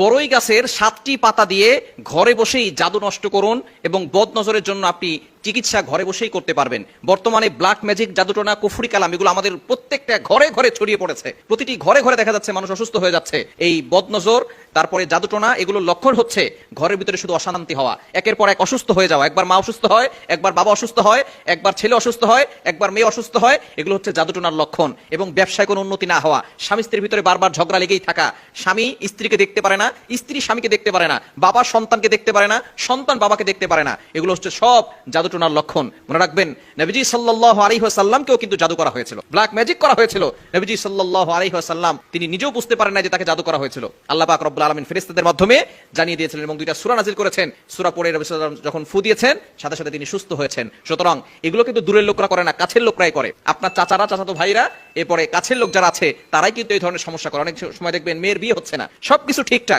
বড়ই গাছের 7টি পাতা দিয়ে ঘরে বসেই জাদু নষ্ট করুন এবং বদ নজরের জন্য আপনি চিকিৎসা ঘরে বসেই করতে পারবেন। বর্তমানে ব্ল্যাক ম্যাজিক, জাদুটোনা, কুফরি কালাম এগুলো আমাদের প্রত্যেকটা ঘরে ঘরে ছড়িয়ে পড়েছে। প্রতিটি ঘরে ঘরে দেখা যাচ্ছে মানুষ অসুস্থ হয়ে যাচ্ছে। এই বদনজর, তারপরে জাদুটোনা, এগুলোর লক্ষণ হচ্ছে ঘরের ভিতরে শুধু অশান্তি হওয়া, একের পর এক অসুস্থ হয়ে যাওয়া। একবার মা অসুস্থ হয়, একবার বাবা অসুস্থ হয়, একবার ছেলে অসুস্থ হয়, একবার মেয়ে অসুস্থ হয়। এগুলো হচ্ছে জাদুটোনার লক্ষণ। এবং ব্যবসায় কোনো উন্নতি না হওয়া, স্বামী স্ত্রীর ভিতরে বারবার ঝগড়া লেগেই থাকা, স্বামী স্ত্রীকে দেখতে পারে না, স্ত্রী স্বামীকে দেখতে পারে না, বাবা সন্তানকে দেখতে পারে না, সন্তান বাবাকে দেখতে পারে না। এগুলো হচ্ছে সব জাদুটোনার লক্ষণ। মনে রাখবেন, নবীজি সাল্লাল্লাহু আলাইহি ওয়াসাল্লামকেও কিন্তু জাদু করা হয়েছিল, ব্ল্যাক ম্যাজিক করা হয়েছিল। নবীজি সাল্লাল্লাহু আলাইহি ওয়াসাল্লাম তিনি নিজেও বুঝতে পারেন না যে তাকে জাদু করা হয়েছিল। আল্লাহ পাক রব্বুল আলামিন ফেরেশতাদের মাধ্যমে জানিয়ে দিয়েছিলেন এবং 2টা সূরা নাযিল করেছেন। সূরা পড়ে নবী সাল্লাল্লাহু আলাইহি ওয়াসাল্লাম যখন ফু দিয়েছেন, সাথে সাথে তিনি সুস্থ হয়েছেন। সুতরাং এগুলো কিন্তু দূরের লোকরা করে না, কাছের লোকরাই করে। আপনার চাচারা, চাচাতো ভাইরা, এরপরে কাছের লোক যারা আছে তারাই কিন্তু এই ধরনের সমস্যা করে। অনেক সময় দেখবেন মেয়ের বিয়ে হচ্ছে না, সবকিছু ঠিকঠাক।